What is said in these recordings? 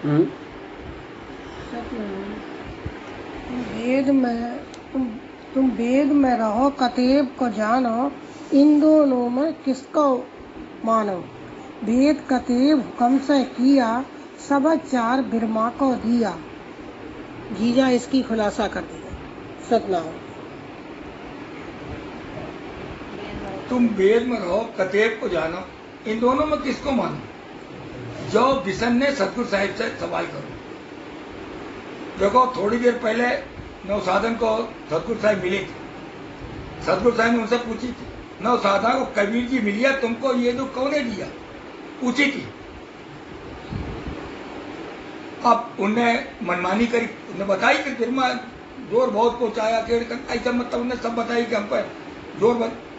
हम्म। वेद में तुम वेद में रहो, कतेब को जानो, इन दोनों में किसको मानो। वेद कतेब हुक्म से किया, सब चार बिरमा को दिया। जीजा इसकी खुलासा कर दिया। सतनाम। तुम वेद में रहो, कतेब को जानो, इन दोनों में किसको मानो। जो बिशन ने सतगुरु साहिब से सवाल करो। देखो, थोड़ी देर पहले नौसाधन को सतगुरु साहिब मिले थे। सतगुरु साहिब ने उनसे पूछी थी, नौसाधा को कबीर जी मिलिया, तुमको ये दुख कौन ने दिया, पूछी थी। अब उनने मनमानी करी, उन्हें बताई कि बिरमा जोर बहुत पहुंचाया, ऐसा मतलब उन्हें सब बताई कि हम पर जोर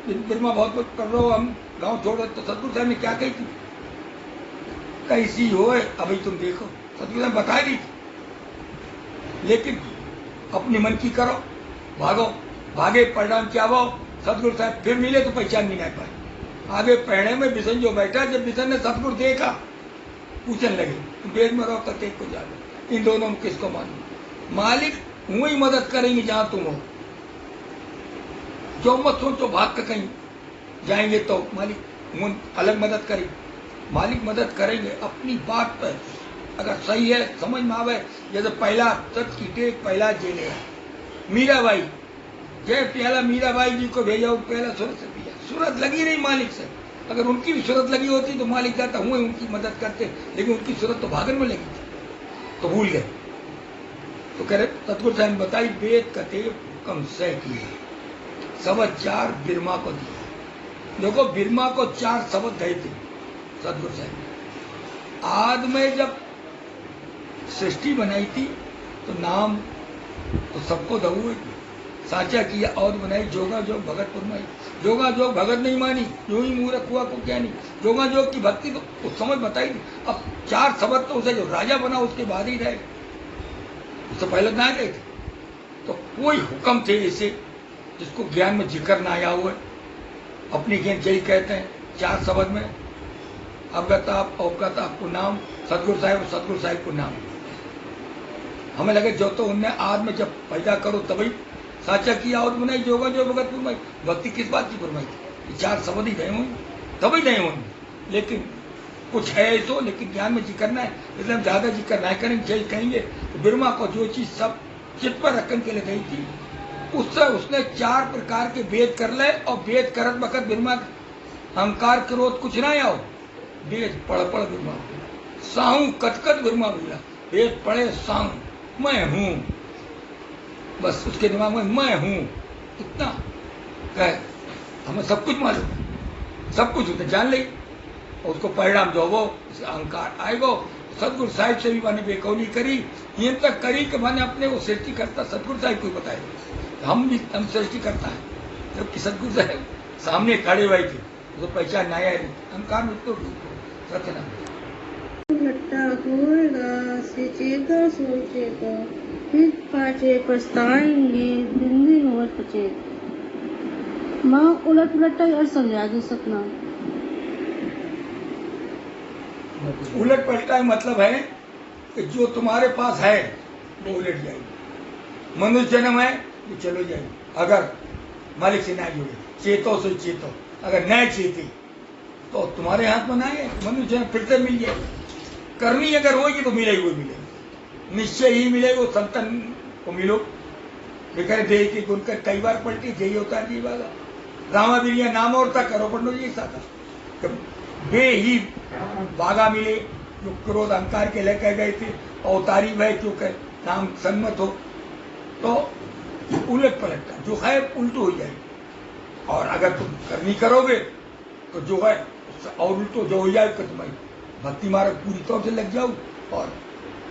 बिरमा बहुत कर रहे हो, हम गांव छोड़ रहे। तो सतगुरु साहब ने क्या कही थी, कैसी हो अभी तुम देखो। सतगुरु साहब बता दी थी, लेकिन अपने मन की करो, भागो। भागे परिणाम क्या वो, सतगुरु साहब फिर मिले तो पहचान भी नहीं पाए। आगे पहने में बिशन जो बैठा, जब बिशन ने सतगुरु देखा, पूछने लगे, तुम वेद में रहो, कतेब को जानो, इन दोनों में किसको मानो। मालिक हूं ही मदद करेंगे जहां तुम हो। जो मत सोचो भाग कर कहीं जाएंगे तो मालिक अलग मदद करेंगे। मालिक मदद करेंगे अपनी बात पर, अगर सही है समझ में आवे। जैसे पहला सच की टेक, पहला जेले मीराबाई, जय प्याला मीराबाई जी को भेजा, पहला सूरत से पिया, सूरत लगी नहीं मालिक से। अगर उनकी भी सूरत लगी होती तो मालिक जाता, हुए उनकी मदद करते, लेकिन उनकी सूरत तो भागन में लगी थी, तो भूल गए। तो कह रहे सतगुरु साहब ने बताई, वेद कतेब कम से किए, सब चार बिरमा को दिया। देखो, बिरमा को चार शब्द गए थे सतगुरु साहब ने। आद में जब सृष्टि बनाई थी तो नाम तो सबको दऊ साचा किया, और बनाई जोगा जोग भगत पुरमाई। जोगा जोग भगत नहीं मानी, जो ही मूर्ख हुआ को क्या नहीं। जोगा जोग की भक्ति तो उस समय बताई थी। अब चार शब्द तो उसे जो राजा बना उसके बाद ही रहे, उससे पहले ना गए थे। तो कोई हुक्म थे ऐसे जिसको ज्ञान में जिक्र ना आया हुआ, अपनी ज्ञान यही कहते हैं चार शब्द में, अवगताप अवगताप को नाम, सतगुरु साहिब को नाम। हमें लगे जो तो उनने आज में जब पैदा करो तभी साचा किया, और बनाई जोगा जो भगत पुरमाई। भक्ति किस बात की पुरमाई थी, चार शब्द ही गए होंगे तभी गए होंगे। लेकिन कुछ है ऐसो, लेकिन ज्ञान में जिक्र ना है, इसलिए हम ज्यादा जिक्र ना करेंगे। जय कहेंगे तो बिरमा को जो चीज सब चित्त पर रखने के लिए गई थी, उससे उसने चार प्रकार के वेद कर ले। और वेद करत वक्त बिरमा अहंकार क्रोध कुछ ना आओ। वेद पढ़ पढ़ बिरमा साहू कटकट बिरमा बोला, वेद पढ़े साहू, मैं हूं, बस उसके दिमाग में मैं हूं इतना कहे। हमें सब कुछ मालूम है, सब कुछ उसे जान ली, और उसको परिणाम जो वो अहंकार आएगो। सतगुरु साहिब से भी मैंने बेकौली करी, ये तक करी कि मैंने अपने वो सृष्टि करता सतगुरु साहिब को बताए, हम सृष्टि करता है। जबकि सतगुरु साहिब सामने खड़े हुए थे, तो पहचान ना आया, अहंकार में तो रखना। लट्टा होएगा से चेता सोचेगा, फिर पाचे पछताएंगे दिन दिन और पचेगा। माँ उलट उलट और समझा दो सपना। उलट पलटा मतलब है कि जो तुम्हारे पास है वो उलट जाएगी। मनुष्य जन्म है वो चलो जाएगी, अगर मालिक से ना जुड़े, चेतो से चेतो। अगर न चेती तो तुम्हारे हाथ में ना है, मनुष्य जन्म फिर से मिल जाए। करनी अगर होगी तो मिलेगी, वो मिलेगी, निश्चय ही मिलेगा। संतन को मिलो, बेकार दे की गुण कर कई बार पलटी जय होता जी वाला रामा बिलिया नाम और था करो पंडो जी साथा वे ही बागा मिले जो क्रोध अहंकार के लेकर गए थे, अवतारी वह क्योंकि नाम सन्मत हो तो उलट पलटता जो है उल्टो हो जाएगी। और अगर तुम करनी करोगे तो जो है और उल्टो जो हो जाएगा, तुम्हारी भक्ति मार्ग पूरी तौर से लग जाओ और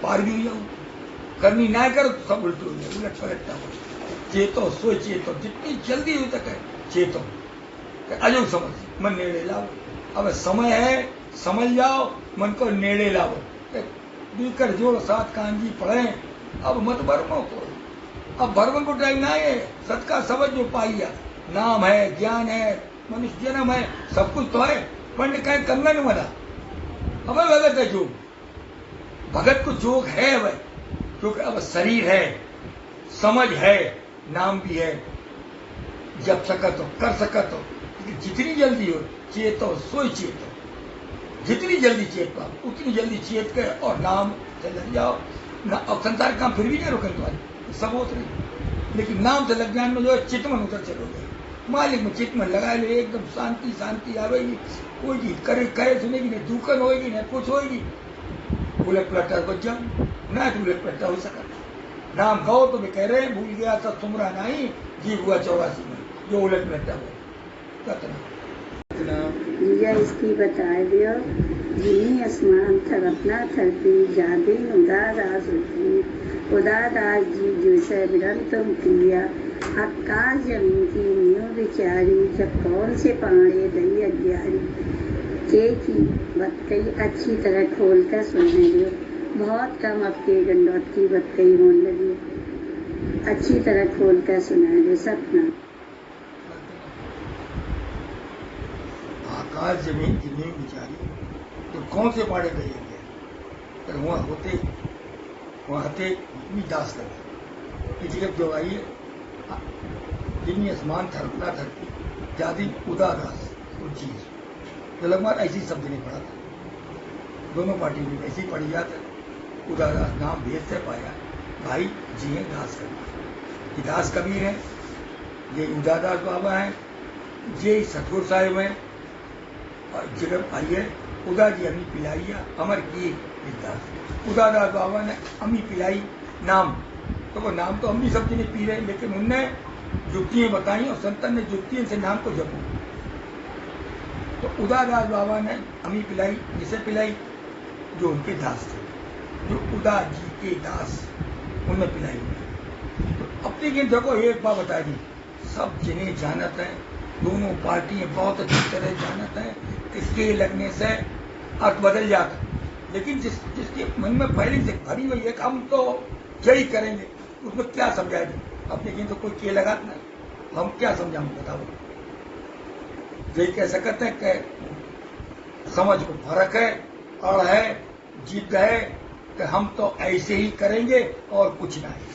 पार भी हो जाओ। करनी ना करो तो सब उल्टो हो जाए, उलट पलटता हो। चेतो सो चेतो, जितनी जल्दी हो सके चेतो, अजो समझ मन नेड़े लाओ। अब समय है समझ जाओ, मन को नेड़े लाओ। बीकर जोड़ सात कांजी पढ़े, अब मत भरमो को, अब भरम को टाइम ना है। सत का समझ जो पाइया, नाम है, ज्ञान है, मनुष्य जन्म है, सब कुछ तो है। पंडित कहें कंगन मना, हमें लगत है जो भगत को जोग है वह, क्योंकि अब शरीर है, समझ है, नाम भी है, जब सकत हो कर सकत हो, जितनी जल्दी हो चेतो सोई चेतो, जितनी जल्दी चेत पाओ उतनी जल्दी चेत के और नाम से लग जाओ ना। और संसार काम फिर भी नहीं रोकेंगे तुम्हारे, सब होते नहीं, लेकिन नाम से लग जाने में जो है चितमन उतर चलोगे, मालिक में चितमन लगा ले, एकदम शांति शांति आवेगी, कोई चीज करे कहे सुनेगी नहीं, दुखन होगी नहीं, कुछ होगी, उलट पलट बच जाओ ना, उलट पलट हो सका। नाम गाओ तो भी कह रहे हैं, भूल गया सब सुमरा नहीं, जीव हुआ 84 में, जो उलट पलट हुआ जीजा इसकी बताए दियो, जिनी आसमान थरपना थरपी जादी उदादास उठी, उदादास जी जैसे विरंतम क्रिया, आकाश जमीन की न्यू विचारी, जब कौन से पाने दई अज्ञानी, के की बतकई अच्छी तरह खोल कर सुनने दियो, बहुत कम आपके गंडौत की बतकई होने लगी, अच्छी तरह खोल कर सुना दे सपना। आकाश जमीन की नींव विचारी, तो कौन से पाड़े रहेंगे, पर वहाँ होते भी दास करते, जब जो आई है जिन्नी आसमान थरपना थरपी जादी उदादास चीज, जो लगभग ऐसी शब्द नहीं पढ़ा था, दोनों पार्टी में ऐसी पढ़ी जाता, उदादास नाम भेद से पाया, भाई जी है दास करना, ये दास कबीर है, ये उदादास बाबा है, ये सतगुरु साहिब है, और जगह आइए उदा जी अम्मी पिलाई अमर की दास, उदादास बाबा ने अम्मी पिलाई नाम, तो वो नाम तो अम्मी सब ने पी रहे, लेकिन उनने जुक्तियां बताई और संतन ने जुक्तियों से नाम को जपू, तो उदादास बाबा ने अम्मी पिलाई, जिसे पिलाई जो उनके दास थे, जो उदा जी के दास, उनमें पिलाई। तो अपनी की देखो एक बात बता दी, सब जिन्हें जानत है, दोनों पार्टियां बहुत अच्छी तरह जानत है, इसके लगने से अर्थ बदल जाता, लेकिन जिसके मन में पहले से भरी हुई है हम तो यही करेंगे, उसमें क्या समझाएंगे, अपने की तो कोई के लगा नहीं, हम क्या समझाएंगे बताओ, यही कह सकते हैं कि समझ को फर्क है, अड़ है, जिद है कि हम तो ऐसे ही करेंगे और कुछ नहीं,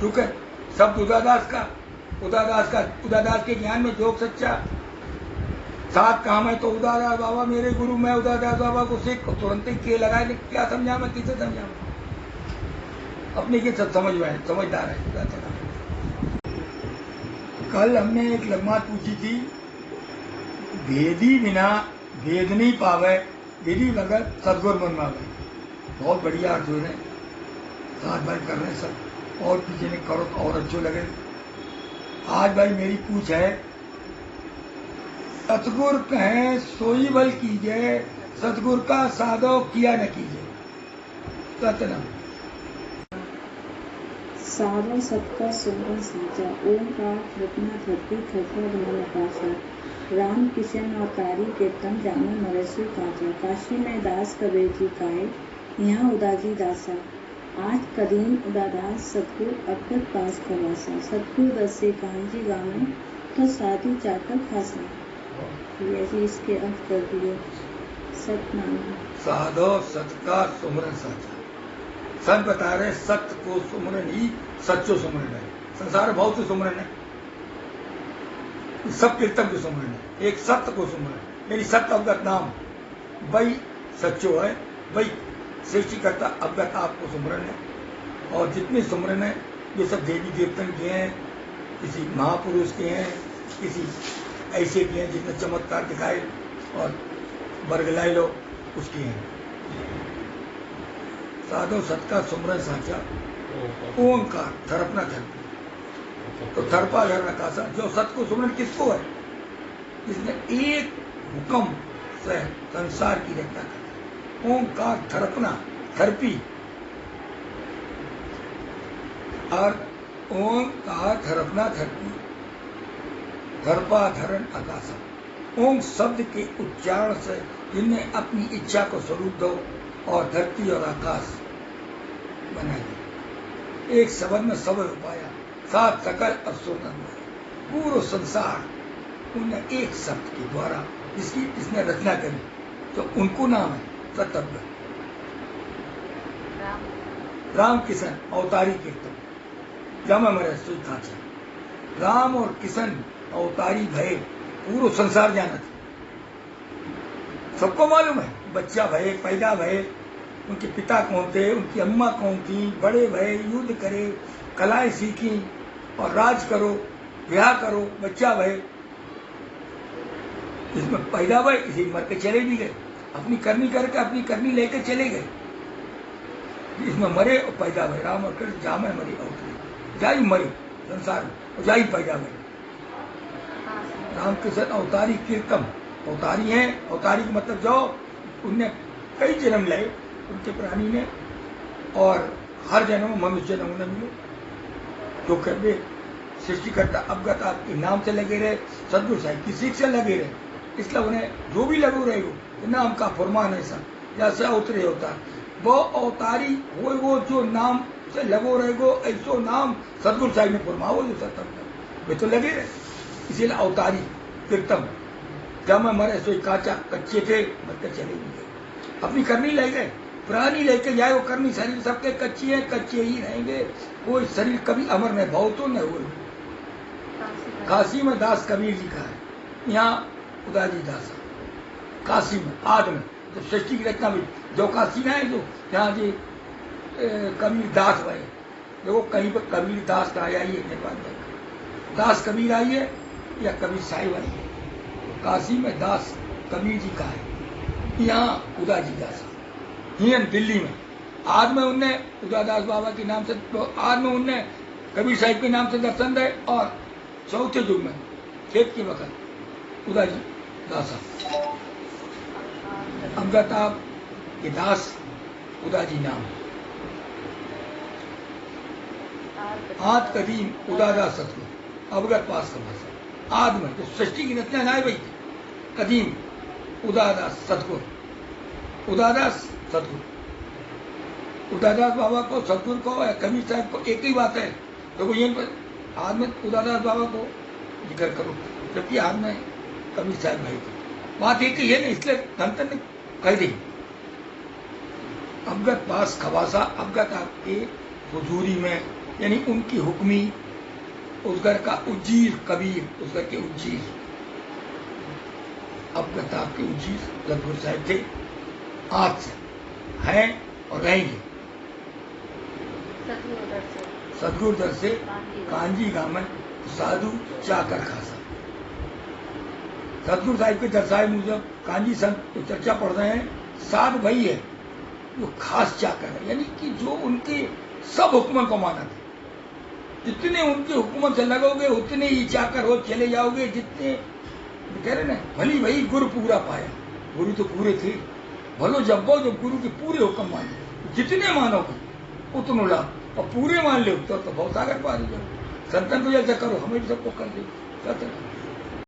क्योंकि शब्द उदादास के ज्ञान में जोग सच्चा, सात काम है तो उदादास बाबा मेरे गुरु, मैं उदादास बाबा को सीख, तुरंत ही के लगाए, क्या समझा मैं, किसे समझा, अपने के सब समझदार है। कल हमने एक लगमात पूछी थी, भेदी बिना भेद नहीं पावे, भेदी भगत सदगुरु मन मावे, बहुत बढ़िया अर्थ हो रहे, साथ भाई कर रहे सब, और पीछे ने करो तो और अच्छे लगे। आज भाई मेरी पूछ है, सतगुर कहें सोई बल कीजिए, सतगुर का साधो किया न कीजिए, सतना सारो सबका सुमरन साचा, ओंकार रत्ना धरती थरथा धमल आकाशा, राम किशन और कारी कीर्तन जामो मरसु काजा, काशी में दास कबीर जी काए, यहाँ उदाजी दासा, आज कदीम उदादास सतगुर अकबर पास खवासा, सतगुर दस से कांजी गावे तो साधु चाकर खासा, ये जी इसके अर्थ कर दिए। सतनाम साधो सत का सुमरन साचा, संत बता रहे सत्य को सुमरन ही सच्चो सुमरन है, संसार में बहुत से सुमरन है, सब कीर्तन को सुमरन है, एक सत्य को सुमरन, मेरी सत्य अवगत नाम वही सच्चो है, वही सृष्टि करता अवगत आपको सुमरन है, और जितने सुमरन है ये सब देवी देवतन के हैं, किसी महापुरुष के हैं, किसी ऐसे के हैं जिसने चमत्कार दिखाए और बरगलाए लो उसके हैं। साधो सत का सुमरन साचा, ओंकार थरपना थरपी, तो थरपा धरना कासा, जो सत को सुमरन किसको है, जिसने एक हुक्म से संसार की रचना कर, ओंकार थरपना थरपी, और ओंकार थरपना थरपी, थरपा धरण आकाशा, ओम शब्द के उच्चारण से जिनने अपनी इच्छा को स्वरूप दो और धरती और आकाश बनाया, एक शब्द में सब उपाया, सात सकल असुर, पूरा संसार उन्हें एक शब्द के द्वारा जिसकी इसने रचना करी, तो उनको नाम है सतव्य, राम किशन अवतारी कीर्तन जम मरे सोई काचा। राम और किशन अवतारी भय पूरा संसार जानत, सबको मालूम है। बच्चा भय, पैदा भय, उनके पिता कौन थे, उनकी अम्मा कौन थी, बड़े भय, युद्ध करे, कलाएं सीखी और राज करो, ब्याह करो, बच्चा भय, इसमें पैदा भय, इसी मर के चले भी गए, अपनी करनी करके अपनी करनी लेके चले गए, इसमें मरे और पैदा भय। राम और कृष्ण जा में मरे अवतरी, जाई मरे संसार में और जाई पैदा भय। राम कृष्ण अवतारी कीर्तम, अवतारी हैं, अवतारी का मतलब जो उनने कई जन्म लिए उनके प्राणी ने, और हर जन्म में मनुष्य जन्म उन्हें मिले, जो कहते सृष्टिकर्ता अवगत आपके नाम से लगे रहे, सदगुरु साहिब की सीख से लगे रहे, इसलिए उन्हें जो भी लगो रहेगो नाम का फरमान ऐसा जैसे अवतरे होता है वो अवतारी हो, वो जो नाम से लगो रहेगो ऐसो नाम सदगुरु साहिब ने फरमाओ जो सत्तर वे तो लगे रहे, इसीलिए अवतारी कीर्तन। जब मैं मरे सोई काचा, कच्चे थे मरकर चले भी गए, अपनी करनी ले गए, पुरानी लेके जाए वो करनी, शरीर सबके कच्चे हैं, कच्चे ही रहेंगे, कोई शरीर कभी अमर नहीं, भाव तो नहीं हुए। काशी में दास कबीर जी का है, यहाँ उदाजी दास काशी में आद में तो सृष्टि की रचना भी जो काशी ना है, जो यहाँ जी कबीर दास भाई देखो कहीं पर कबीर दास का आया ही है नेपाल में, दास कबीर आई है या कबीर साहिब आई है, काशी में दास कबीर जी का है, यहाँ उदाजी दास हियन दिल्ली में। आज में उनने उदादास बाबा के नाम से, तो आज में उनने कबीर साहिब के नाम से दर्शन दे, और चौथे युग में खेत के वक्त उदाजी दासा अवगत आप के दास उदाजी नाम। आद कदीम उदादास सतगुरु अवगत पास का भाषा। आद में जो सृष्टि की रचना ना गई थी, कदीम उदादास सतगुरु, उदादास सतगुरु। उदादास बाबा को, सतगुरु को या कबीर साहब को एक ही बात है, तो यहीं पर आज में उदादास बाबा को जिक्र करो, जबकि आज में कबीर साहब भाई थे, बात एक ही है ना, इसलिए धनतन ने कह दी अवगत पास खवासा। अवगत आपके हुजूरी में, यानी उनकी हुक्मी, उस घर का उज्जीर कबीर, उस घर के उज्जीर, अवगत आपके उज्जीर सतगुरु साहब थे, आज से हैं और रहेंगे। सतगुरु दर से कांजी गांव में साधु चाकर खासा। सतगुरु साहिब के दर्शाए मुजब कांजी संत तो चर्चा पढ़ रहे हैं, साध भाई है जो खास चाकर है, यानी कि जो उनके सब हुक्मों को माना था, जितने उनके हुक्मों से लगोगे उतने ही चाकर हो चले जाओगे, जितने कह रहे ना भली भाई गुरु पूरा पाया, गुरु तो पूरे थे, भलो जब गुरु के पूरे हुक्म माने, जितने मानोगे उतनो लाभ, और पूरे मान लो तो बहुत सागर पा जाओ। संतन को जैसा करो हमें भी सबको कर दे।